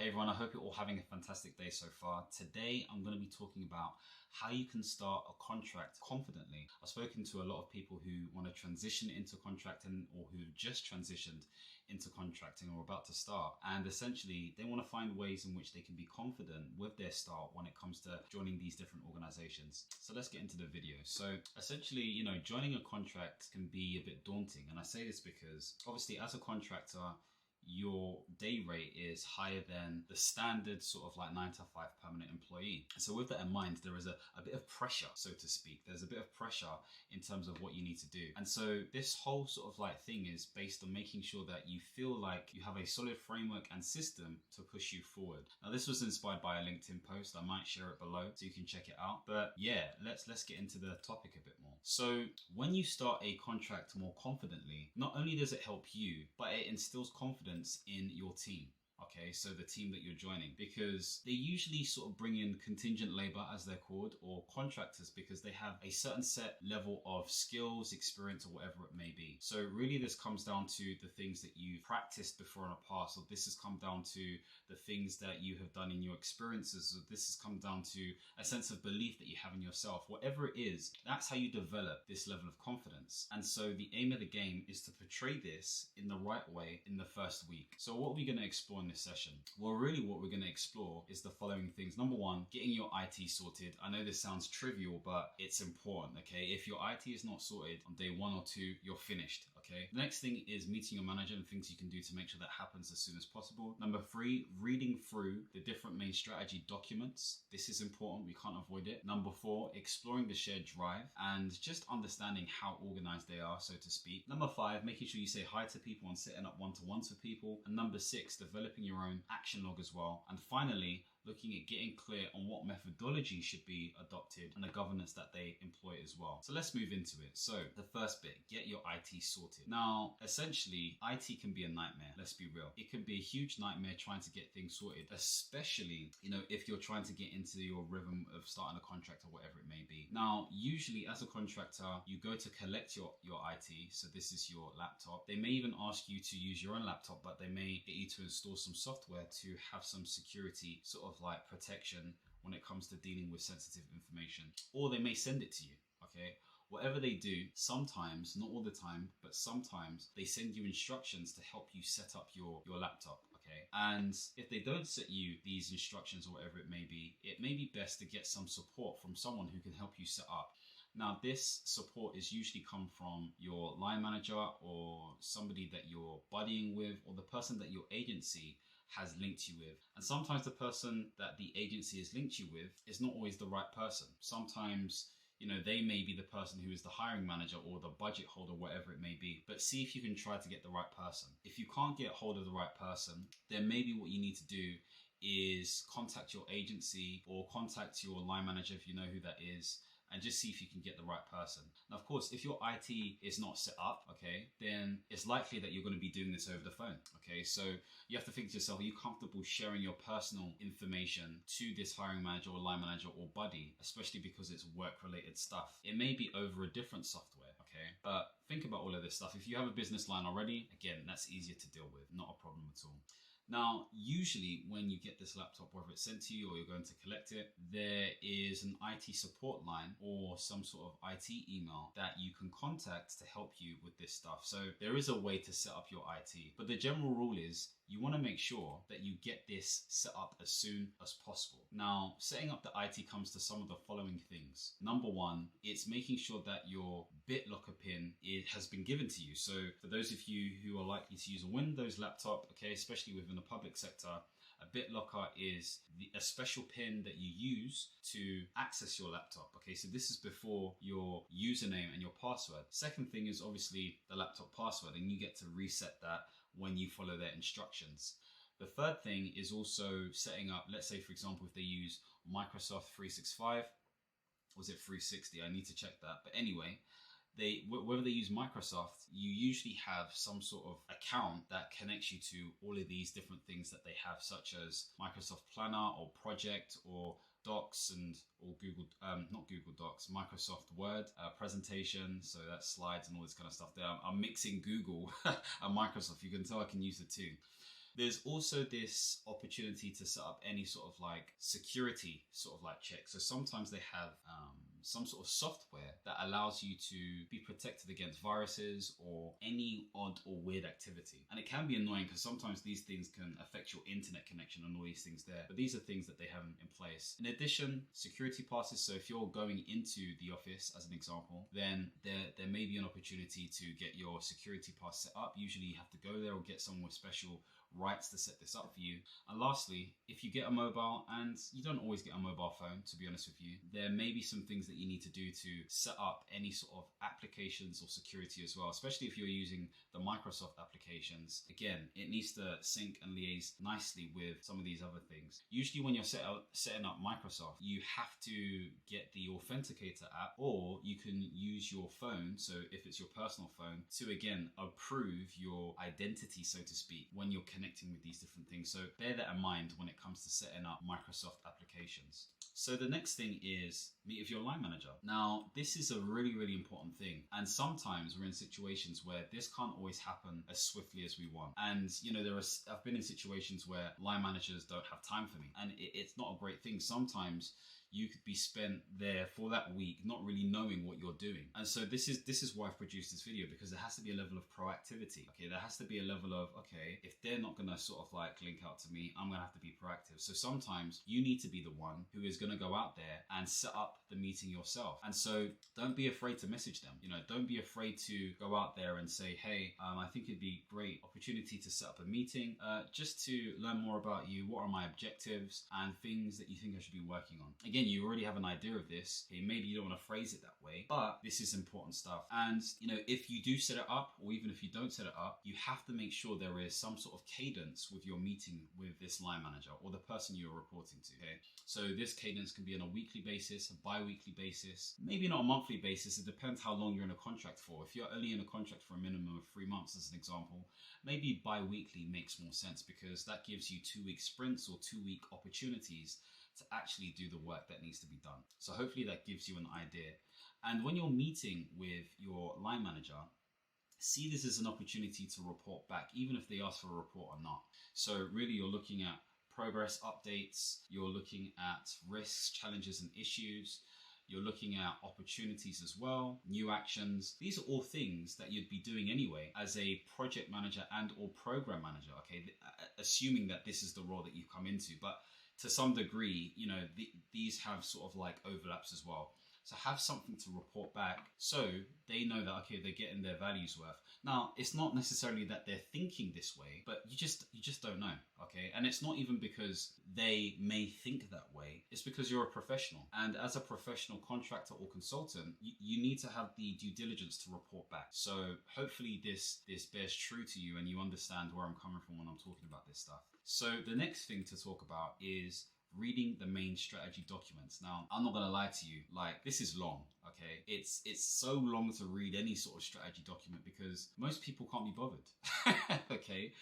Hey everyone, I hope you're all having a fantastic day so far. Today I'm going to be talking about how you can start a contract confidently. I've spoken to a lot of people who want to transition into contracting or who just transitioned into contracting or about to start, and essentially they want to find ways in which they can be confident with their start when it comes to joining these different organizations. So let's get into the video. So essentially, joining a contract can be a bit daunting, and I say this because obviously as a contractor your day rate is higher than the standard sort of like 9 to 5 permanent employee. And so with that in mind, there is a bit of pressure, so to speak. There's a bit of pressure in terms of what you need to do. And so this whole sort of like thing is based on making sure that you feel like you have a solid framework and system to push you forward. Now this was inspired by a LinkedIn post. I might share it below so you can check it out. But yeah, let's get into the topic a bit more. So when you start a contract more confidently, not only does it help you, but it instills confidence in your team. Okay, so the team that you're joining, because they usually sort of bring in contingent labor, as they're called, or contractors, because they have a certain set level of skills, experience, or whatever it may be. So really this comes down to the things that you've practiced before in the past, or this has come down to the things that you have done in your experiences, or this has come down to a sense of belief that you have in yourself. Whatever it is, that's how you develop this level of confidence. And so the aim of the game is to portray this in the right way in the first week. So what are we going to explore in this session? Well, really what we're going to explore is the following things. Number one, getting your IT sorted. I know this sounds trivial, but it's important, okay? If your IT is not sorted on day 1 or 2, you're finished, okay? The next thing is meeting your manager and things you can do to make sure that happens as soon as possible. Number 3, reading through the different main strategy documents. This is important, we can't avoid it. Number 4, exploring the shared drive and just understanding how organized they are, so to speak. Number 5, making sure you say hi to people and setting up one-to-ones for people. And number 6, developing your own action log as well. And finally, looking at getting clear on what methodology should be adopted and the governance that they employ as well. So let's move into it. So the first bit, get your IT sorted. Now, essentially, IT can be a nightmare. Let's be real. It can be a huge nightmare trying to get things sorted, especially, if you're trying to get into your rhythm of starting a contract or whatever it may be. Now, usually as a contractor, you go to collect your IT. So this is your laptop. They may even ask you to use your own laptop, but they may get you to install some software to have some security sort of like protection when it comes to dealing with sensitive information, or they may send it to you. Okay, whatever they do, sometimes, not all the time, but sometimes they send you instructions to help you set up your laptop. Okay, and if they don't set you these instructions or whatever it may be best to get some support from someone who can help you set up. Now, this support is usually come from your line manager or somebody that you're buddying with, or the person that your agency has linked you with. And sometimes the person that the agency has linked you with is not always the right person. Sometimes, they may be the person who is the hiring manager or the budget holder, whatever it may be. But see if you can try to get the right person. If you can't get hold of the right person, then maybe what you need to do is contact your agency or contact your line manager if you know who that is, and just see if you can get the right person. Now, of course, if your IT is not set up, okay, then it's likely that you're going to be doing this over the phone, okay? So you have to think to yourself, are you comfortable sharing your personal information to this hiring manager or line manager or buddy, especially because it's work-related stuff? It may be over a different software, okay? But think about all of this stuff. If you have a business line already, again, that's easier to deal with, not a problem at all. Now, usually when you get this laptop, whether it's sent to you or you're going to collect it, there is an IT support line or some sort of IT email that you can contact to help you with this stuff. So there is a way to set up your IT, but the general rule is you want to make sure that you get this set up as soon as possible. Now, setting up the IT comes to some of the following things. Number 1, it's making sure that your BitLocker pin has been given to you. So for those of you who are likely to use a Windows laptop, okay, especially within the public sector, a BitLocker is a special pin that you use to access your laptop. Okay, so this is before your username and your password. Second thing is obviously the laptop password, and you get to reset that when you follow their instructions. The third thing is also setting up, let's say for example, if they use Microsoft 365, was it 360? I need to check that. But anyway, whether they use Microsoft, you usually have some sort of account that connects you to all of these different things that they have, such as Microsoft Planner or Project or Docs or Google, not Google Docs, Microsoft Word presentation. So that's slides and all this kind of stuff there. I'm mixing Google and Microsoft. You can tell I can use the two. There's also this opportunity to set up any sort of like security sort of like check. So sometimes they have some sort of software that allows you to be protected against viruses or any odd or weird activity. And it can be annoying because sometimes these things can affect your internet connection and all these things there. But these are things that they have in place. In addition, security passes. So if you're going into the office, as an example, then there may be an opportunity to get your security pass set up. Usually you have to go there or get someone with special rights to set this up for you. And lastly, if you get a mobile, and you don't always get a mobile phone, to be honest with you, there may be some things that you need to do to set up any sort of applications or security as well, especially if you're using the Microsoft applications. Again, it needs to sync and liaise nicely with some of these other things. Usually when you're setting up Microsoft, you have to get the Authenticator app, or you can use your phone, so if it's your personal phone, to again approve your identity, so to speak, when you're connecting with these different things. So bear that in mind when it comes to setting up Microsoft applications. So the next thing is meet with your line manager. Now, this is a really, really important thing. And sometimes we're in situations where this can't always happen as swiftly as we want. And, you know, I've been in situations where line managers don't have time for me. And it's not a great thing. Sometimes you could be spent there for that week not really knowing what you're doing. And so this is why I've produced this video, because there has to be a level of proactivity. Okay, there has to be a level of, okay, if they're not gonna sort of like link out to me, I'm gonna have to be proactive. So sometimes you need to be the one who is gonna go out there and set up the meeting yourself. And so don't be afraid to message them. You know, don't be afraid to go out there and say, hey, I think it'd be a great opportunity to set up a meeting just to learn more about you. What are my objectives and things that you think I should be working on? Again, you already have an idea of this. Okay, maybe you don't want to phrase it that way, but this is important stuff. And you know, if you do set it up, or even if you don't set it up, you have to make sure there is some sort of cadence with your meeting with this line manager or the person you're reporting to. Okay, so this cadence can be on a weekly basis, a bi-weekly basis, maybe not a monthly basis. It depends how long you're in a contract for. If you're only in a contract for a minimum of 3 months, as an example, maybe bi-weekly makes more sense, because that gives you 2-week sprints or 2-week opportunities to actually do the work that needs to be done. So hopefully that gives you an idea. And when you're meeting with your line manager, see this as an opportunity to report back, even if they ask for a report or not. So really you're looking at progress updates, you're looking at risks, challenges and issues, you're looking at opportunities as well, new actions. These are all things that you'd be doing anyway as a project manager and or program manager, okay? Assuming that this is the role that you come into, but to some degree, you know, these have sort of like overlaps as well. So have something to report back so they know that, okay, they're getting their values worth. Now, it's not necessarily that they're thinking this way, but you just don't know, okay? And it's not even because they may think that way. It's because you're a professional. And as a professional contractor or consultant, you need to have the due diligence to report back. So hopefully this bears true to you and you understand where I'm coming from when I'm talking about this stuff. So the next thing to talk about is reading the main strategy documents. Now, I'm not gonna lie to you, like, this is long, okay? It's so long to read any sort of strategy document because most people can't be bothered, okay?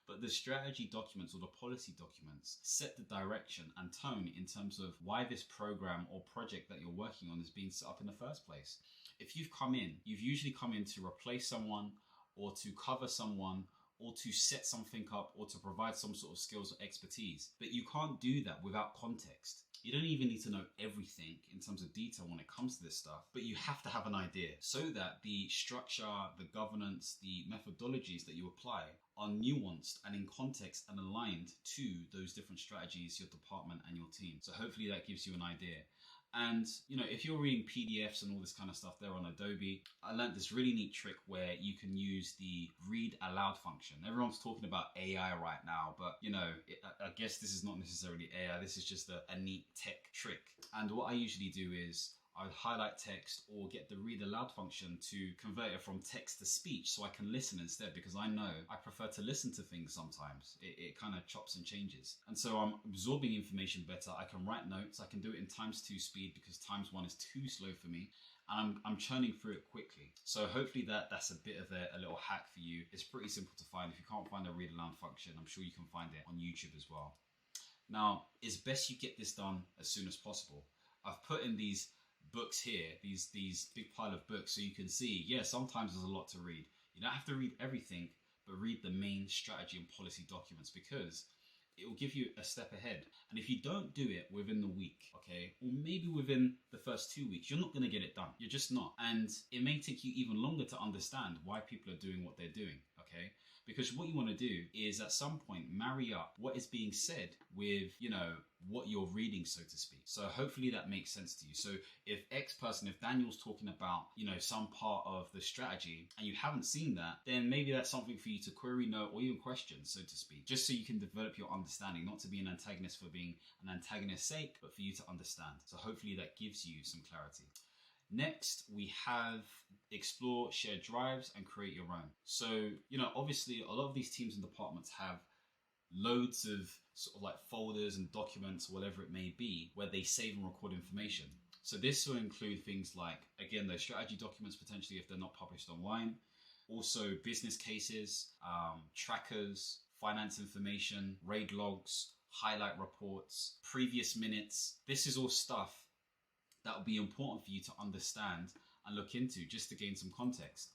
But the strategy documents or the policy documents set the direction and tone in terms of why this program or project that you're working on is being set up in the first place. If you've come in, you've usually come in to replace someone or to cover someone or to set something up or to provide some sort of skills or expertise. But you can't do that without context. You don't even need to know everything in terms of detail when it comes to this stuff, but you have to have an idea so that the structure, the governance, the methodologies that you apply are nuanced and in context and aligned to those different strategies, your department and your team. So hopefully that gives you an idea. And, you know, if you're reading PDFs and all this kind of stuff there on Adobe, I learned this really neat trick where you can use the read aloud function. Everyone's talking about AI right now, but, you know, I guess this is not necessarily AI. This is just a neat tech trick. And what I usually do is I would highlight text or get the read aloud function to convert it from text to speech so I can listen instead, because I know I prefer to listen to things sometimes. It kind of chops and changes. And so I'm absorbing information better. I can write notes. I can do it in ×2 speed because ×1 is too slow for me. And I'm churning through it quickly. So hopefully that's a bit of a little hack for you. It's pretty simple to find. If you can't find a read aloud function, I'm sure you can find it on YouTube as well. Now, it's best you get this done as soon as possible. I've put in these books here, these big pile of books, so you can see, yeah, sometimes there's a lot to read. You don't have to read everything, but read the main strategy and policy documents, because it will give you a step ahead. And if you don't do it within the week, okay, or maybe within the first 2 weeks, you're not going to get it done. You're just not. And it may take you even longer to understand why people are doing what they're doing, okay? Because what you want to do is at some point marry up what is being said with, what you're reading, so to speak. So hopefully that makes sense to you. So if if Daniel's talking about, some part of the strategy and you haven't seen that, then maybe that's something for you to query, note, or even question, so to speak, just so you can develop your understanding, not to be an antagonist for being an antagonist's sake, but for you to understand. So hopefully that gives you some clarity. Next, we have explore, share drives, and create your own. So, obviously a lot of these teams and departments have loads of sort of like folders and documents, whatever it may be, where they save and record information. So this will include things like, again, those strategy documents, potentially if they're not published online. Also business cases, trackers, finance information, raid logs, highlight reports, previous minutes. This is all stuff that will be important for you to understand and look into, just to gain some context.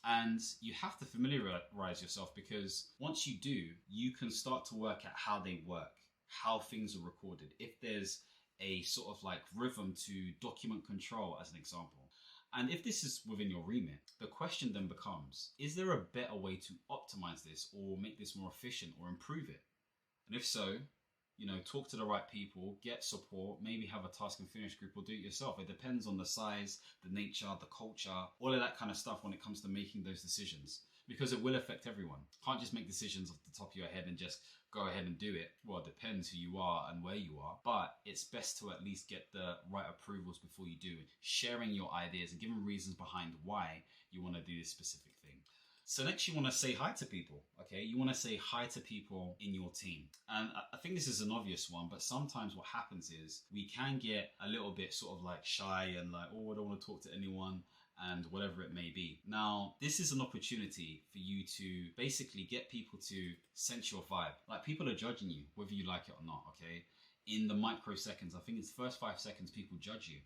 And you have to familiarize yourself, because once you do, you can start to work out how they work, how things are recorded. If there's a sort of like rhythm to document control, as an example. And if this is within your remit, the question then becomes, is there a better way to optimize this or make this more efficient or improve it? And if so, talk to the right people, get support, maybe have a task and finish group, or do it yourself. It depends on the size, the nature, the culture, all of that kind of stuff when it comes to making those decisions, because it will affect everyone. You can't just make decisions off the top of your head and just go ahead and do it. Well, it depends who you are and where you are, but it's best to at least get the right approvals before you do it. Sharing your ideas and giving reasons behind why you want to do this specific thing. So next, you want to say hi to people, okay? You want to say hi to people in your team. And I think this is an obvious one, but sometimes what happens is we can get a little bit sort of like shy and like, oh, I don't want to talk to anyone, and whatever it may be. Now, this is an opportunity for you to basically get people to sense your vibe. Like, people are judging you, whether you like it or not, okay? In the microseconds, I think it's the first 5 seconds, people judge you.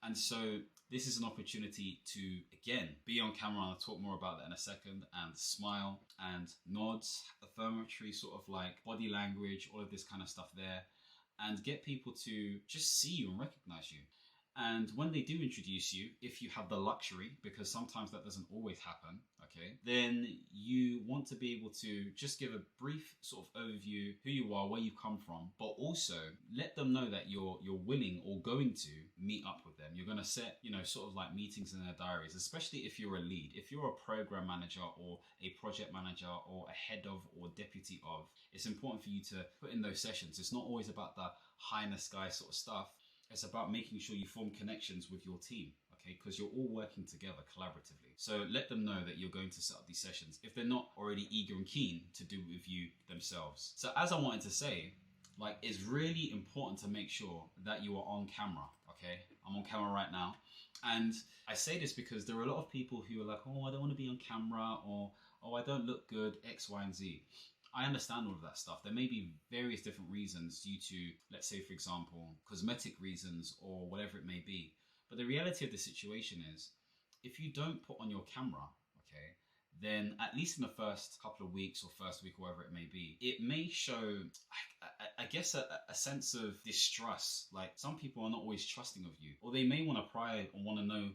And so this is an opportunity to, again, be on camera, and I'll talk more about that in a second, and smile and nods, affirmatory sort of like body language, all of this kind of stuff there, and get people to just see you and recognize you. And when they do introduce you, if you have the luxury, because sometimes that doesn't always happen, okay, then you want to be able to just give a brief sort of overview, who you are, where you come from, but also let them know that you're willing or going to meet up with them. You're going to set, sort of like meetings in their diaries, especially if you're a lead. If you're a program manager or a project manager or a head of or deputy of, it's important for you to put in those sessions. It's not always about the high in the sky sort of stuff. It's about making sure you form connections with your team, okay? Because you're all working together collaboratively. So let them know that you're going to set up these sessions if they're not already eager and keen to do it with you themselves. So as I wanted to say, like, it's really important to make sure that you are on camera, okay? I'm on camera right now. And I say this because there are a lot of people who are like, oh, I don't want to be on camera, or, oh, I don't look good, X, Y, and Z. I understand all of that stuff. There may be various different reasons due to, let's say, for example, cosmetic reasons or whatever it may be. But the reality of the situation is, if you don't put on your camera, okay, then at least in the first couple of weeks or first week or whatever it may be, it may show, I guess, a sense of distrust. Like, some people are not always trusting of you, or they may want to pry or want to know,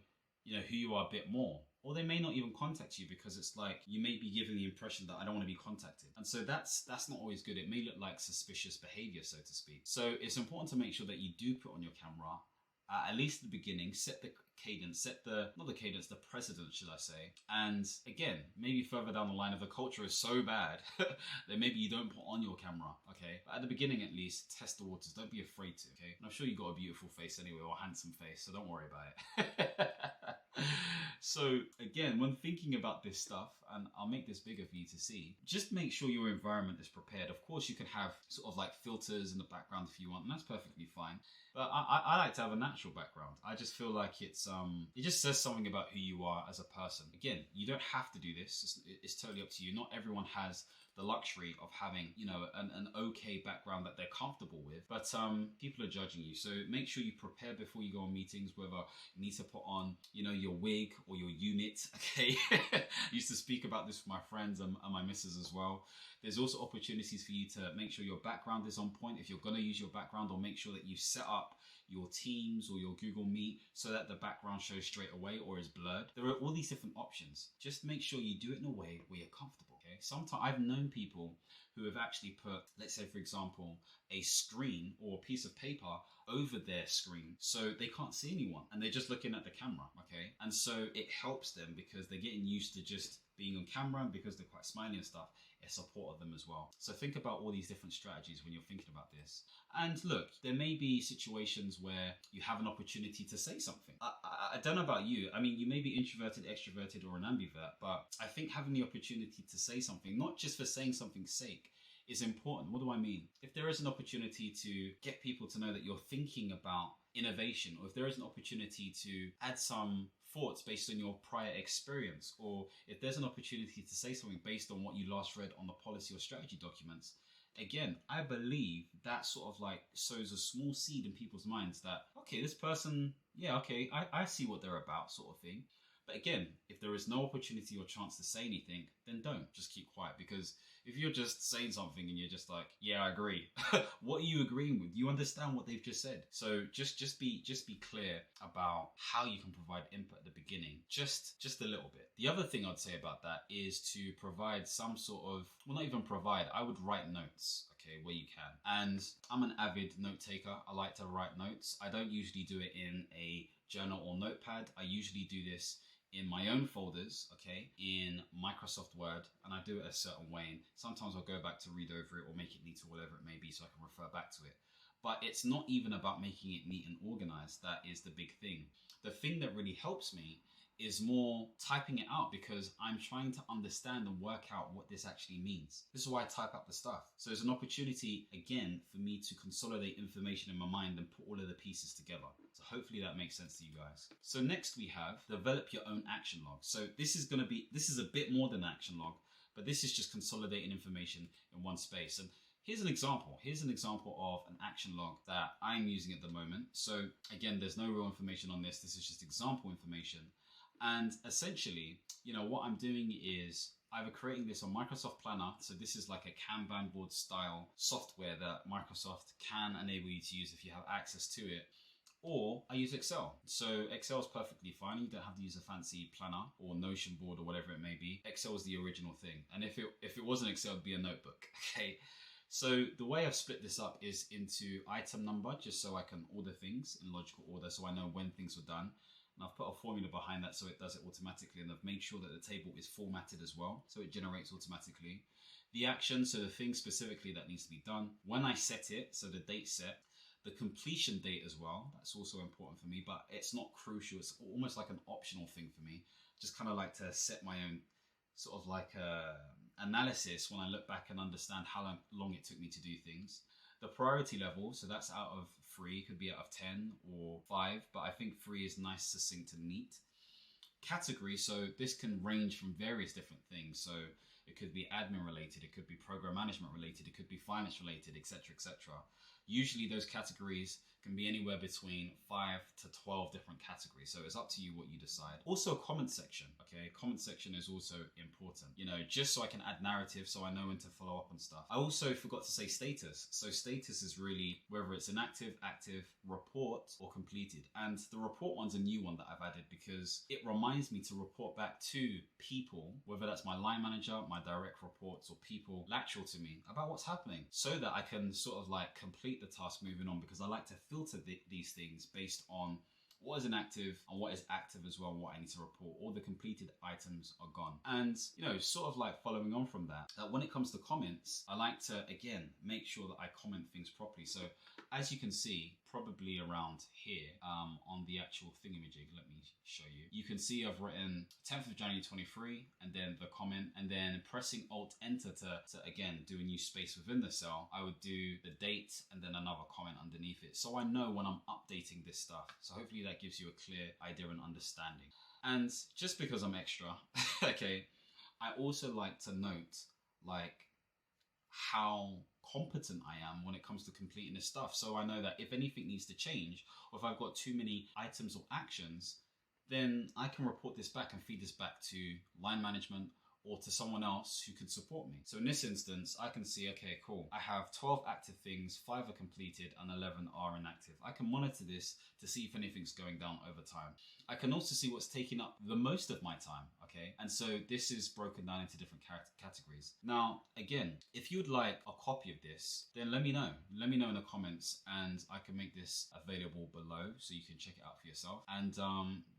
who you are a bit more. Or they may not even contact you, because it's like you may be giving the impression that I don't want to be contacted. And so that's not always good. It may look like suspicious behavior, so to speak. So it's important to make sure that you do put on your camera, at least at the beginning, set the cadence, the precedent, should I say. And again, maybe further down the line, if the culture is so bad, then maybe you don't put on your camera, okay? But at the beginning, at least, test the waters. Don't be afraid to, okay? And I'm sure you've got a beautiful face anyway, or a handsome face, so don't worry about it. So again, when thinking about this stuff, and I'll make this bigger for you to see, just make sure your environment is prepared. Of course, you can have sort of like filters in the background if you want, and that's perfectly fine. But I like to have a natural background. I just feel like it just says something about who you are as a person. Again, you don't have to do this. It's totally up to you. Not everyone has the luxury of having, you know, an okay background that they're comfortable with, but people are judging you. So make sure you prepare before you go on meetings, whether you need to put on, you know, your wig or your unit, okay? I used to speak about this with my friends and my missus as well. There's also opportunities for you to make sure your background is on point if you're going to use your background, or make sure that you set up your Teams or your Google Meet so that the background shows straight away or is blurred. There are all these different options. Just make sure you do it in a way where you're comfortable, okay? Sometimes I've known people who have actually put, let's say for example, a screen or a piece of paper over their screen so they can't see anyone and they're just looking at the camera, okay? And so it helps them because they're getting used to just being on camera, and because they're quite smiley and stuff, it supported them as well. So think about all these different strategies when you're thinking about this. And look, there may be situations where you have an opportunity to say something. I don't know about you. I mean, you may be introverted, extroverted, or an ambivert, but I think having the opportunity to say something, not just for saying something's sake, is important. What do I mean? If there is an opportunity to get people to know that you're thinking about innovation, or if there is an opportunity to add some thoughts based on your prior experience, or if there's an opportunity to say something based on what you last read on the policy or strategy documents, again, I believe that sort of like sows a small seed in people's minds that, okay, this person, yeah, okay, I see what they're about, sort of thing. But again, if there is no opportunity or chance to say anything, then don't. Just keep quiet, because if you're just saying something and you're just like, yeah, I agree. What are you agreeing with? You understand what they've just said. So just be clear about how you can provide input at the beginning, just a little bit. The other thing I'd say about that is to provide some sort of, well, not even provide, I would write notes, okay, where you can. And I'm an avid note taker. I like to write notes. I don't usually do it in a journal or notepad. I usually do this in my own folders, okay, in Microsoft Word, and I do it a certain way. And sometimes I'll go back to read over it or make it neat or whatever it may be so I can refer back to it. But it's not even about making it neat and organized. That is the big thing. The thing that really helps me is more typing it out, because I'm trying to understand and work out what this actually means. This is why I type up the stuff. So there's an opportunity, again, for me to consolidate information in my mind and put all of the pieces together. So hopefully that makes sense to you guys. So next we have develop your own action log. So this is a bit more than action log, but this is just consolidating information in one space. And here's an example. Here's an example of an action log that I'm using at the moment. So again, there's no real information on this. This is just example information. And essentially, you know, what I'm doing is either creating this on Microsoft Planner. So this is like a Kanban board style software that Microsoft can enable you to use if you have access to it. Or I use Excel. So Excel is perfectly fine. You don't have to use a fancy planner or Notion board or whatever it may be. Excel is the original thing. And if it wasn't Excel, it'd be a notebook, okay? So the way I've split this up is into item number, just so I can order things in logical order, so I know when things were done. And I've put a formula behind that so it does it automatically, and I've made sure that the table is formatted as well, so it generates automatically. The action, so the thing specifically that needs to be done. When I set it, so the date set, the completion date as well, that's also important for me, but it's not crucial. It's almost like an optional thing for me. Just kind of like to set my own sort of like analysis when I look back and understand how long it took me to do things. The priority level, so that's out of 3, could be out of 10 or 5, but I think 3 is nice, succinct and neat. Category, so this can range from various different things. So it could be admin related, it could be program management related, it could be finance related, etc., etc. Usually those categories can be anywhere between 5 to 12 different categories. So it's up to you what you decide. Also comment section, okay? Comment section is also important, you know, just so I can add narrative, so I know when to follow up on stuff. I also forgot to say status. So status is really whether it's inactive, active, report, or completed. And the report one's a new one that I've added because it reminds me to report back to people, whether that's my line manager, my direct reports, or people lateral to me, about what's happening, so that I can sort of like complete the task moving on, because I like to filter these things based on what is inactive and what is active as well, and what I need to report. All the completed items are gone. And, you know, sort of like following on from that, when it comes to comments, I like to, again, make sure that I comment things properly. So as you can see, probably around here on the actual thingamajig, let me show you. You can see I've written 10th of January 23, and then the comment, and then pressing Alt Enter to again do a new space within the cell. I would do the date and then another comment underneath it, so I know when I'm updating this stuff. So hopefully that gives you a clear idea and understanding. And just because I'm extra, okay, I also like to note like how competent I am when it comes to completing this stuff. So I know that if anything needs to change, or if I've got too many items or actions, then I can report this back and feed this back to line management or to someone else who can support me. So in this instance, I can see, okay, cool. I have 12 active things, 5 are completed and 11 are inactive. I can monitor this to see if anything's going down over time. I can also see what's taking up the most of my time, okay? And so this is broken down into different categories. Now, again, if you'd like a copy of this, then let me know. Let me know in the comments and I can make this available below so you can check it out for yourself. And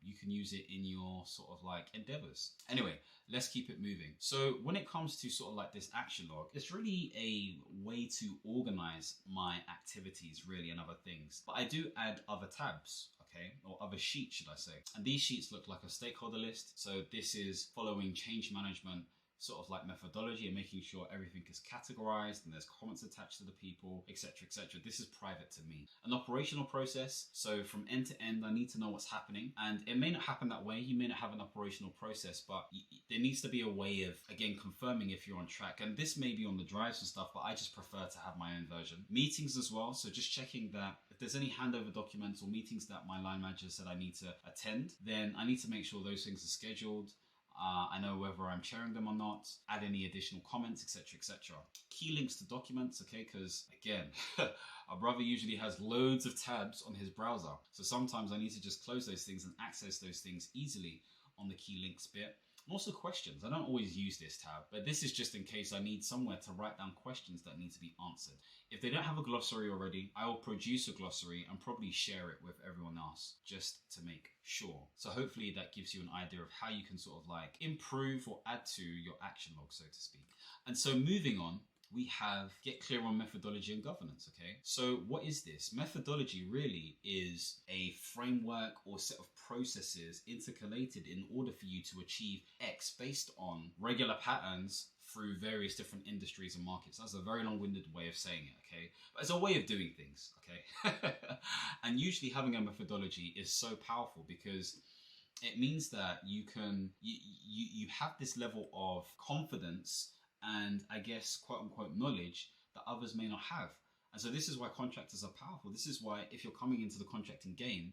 you can use it in your sort of like endeavors. Anyway, let's keep it moving. So when it comes to sort of like this action log, it's really a way to organize my activities really and other things. But I do add other tabs, okay, or other sheets, should I say. And these sheets look like a stakeholder list. So this is following change management sort of like methodology and making sure everything is categorized and there's comments attached to the people, etc., etc. This is private to me. An operational process. So from end to end, I need to know what's happening, and it may not happen that way. You may not have an operational process, but there needs to be a way of, again, confirming if you're on track. And this may be on the drives and stuff, but I just prefer to have my own version. Meetings as well. So just checking that if there's any handover documents or meetings that my line manager said I need to attend, then I need to make sure those things are scheduled. I know whether I'm sharing them or not, add any additional comments, etc., etc. Key links to documents, okay, because again, our brother usually has loads of tabs on his browser. So sometimes I need to just close those things and access those things easily on the key links bit. And also questions. I don't always use this tab, but this is just in case I need somewhere to write down questions that need to be answered. If they don't have a glossary already, I will produce a glossary and probably share it with everyone else just to make sure. So hopefully that gives you an idea of how you can sort of like improve or add to your action log, so to speak. And so moving on, we have get clear on methodology and governance, okay? So what is this? Methodology really is a framework or set of processes intercalated in order for you to achieve X based on regular patterns through various different industries and markets. That's a very long-winded way of saying it, okay? But it's a way of doing things, okay? And usually having a methodology is so powerful because it means that you have this level of confidence and I guess quote unquote knowledge that others may not have. And so this is why contractors are powerful. This is why if you're coming into the contracting game,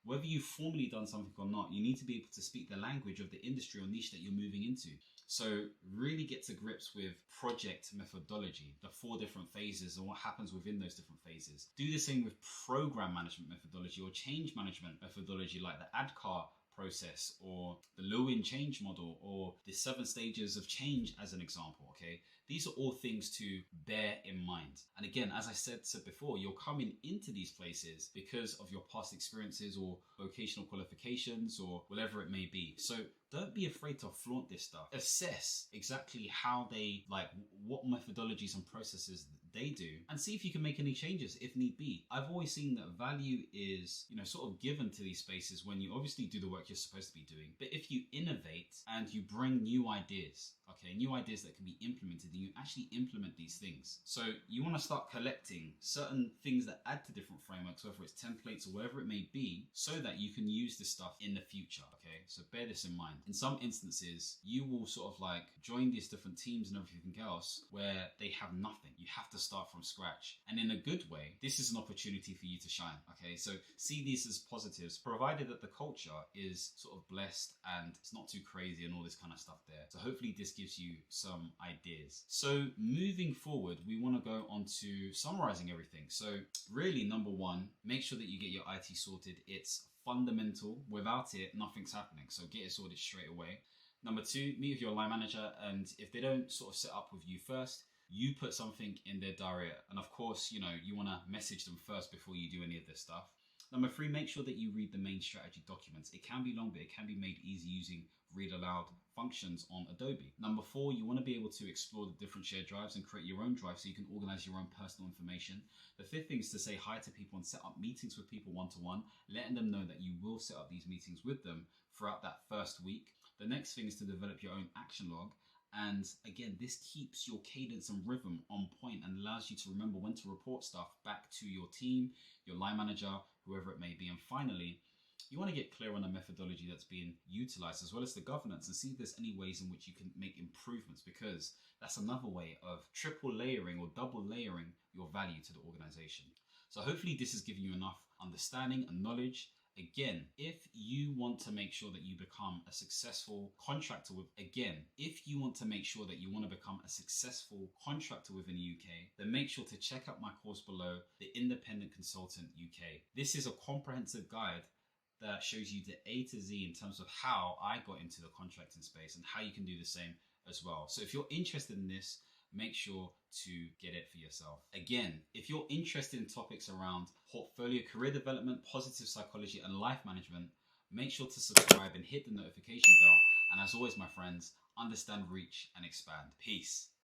whether you've formally done something or not, you need to be able to speak the language of the industry or niche that you're moving into. So really get to grips with project methodology, the 4 different phases and what happens within those different phases. Do the same with program management methodology or change management methodology like the ADKAR process or the Lewin change model or the 7 stages of change as an example, okay? These are all things to bear in mind. And again, as I said before, you're coming into these places because of your past experiences or vocational qualifications or whatever it may be. So don't be afraid to flaunt this stuff. Assess exactly how they, like what methodologies and processes they do and see if you can make any changes if need be. I've always seen that value is, sort of given to these spaces when you obviously do the work you're supposed to be doing. But if you innovate and you bring new ideas, okay, new ideas that can be implemented, and you actually implement these things. So you want to start collecting certain things that add to different frameworks, whether it's templates or whatever it may be, so that you can use this stuff in the future, okay? So bear this in mind. In some instances, you will sort of like join these different teams and everything else where they have nothing. You have to start from scratch. And in a good way, this is an opportunity for you to shine, okay? So see these as positives, provided that the culture is sort of blessed and it's not too crazy and all this kind of stuff there. So hopefully this gives you some ideas. So moving forward, we want to go on to summarizing everything. So really, number 1, make sure that you get your IT sorted. It's fundamental. Without it, nothing's happening. So get it sorted straight away. Number 2, meet with your line manager. And if they don't sort of set up with you first, you put something in their diary. And of course, you want to message them first before you do any of this stuff. Number 3, make sure that you read the main strategy documents. It can be long, but it can be made easy using read aloud functions on Adobe. Number 4, you want to be able to explore the different shared drives and create your own drive so you can organize your own personal information. The 5th thing is to say hi to people and set up meetings with people one-to-one, letting them know that you will set up these meetings with them throughout that first week. The next thing is to develop your own action log. And again, this keeps your cadence and rhythm on point and allows you to remember when to report stuff back to your team, your line manager, whoever it may be. And finally, You want to get clear on the methodology that's being utilized, as well as the governance, and see if there's any ways in which you can make improvements, because that's another way of triple layering or double layering your value to the organization. So hopefully this has given you enough understanding and knowledge. Again, if you want to make sure that you become a successful contractor within the UK, then make sure to check out my course below, the Independent Consultant UK. This is a comprehensive guide that shows you the A to Z in terms of how I got into the contracting space and how you can do the same as well. So if you're interested in this, make sure to get it for yourself. Again, if you're interested in topics around portfolio, career development, positive psychology, and life management, make sure to subscribe and hit the notification bell. And as always, my friends, understand, reach, and expand. Peace.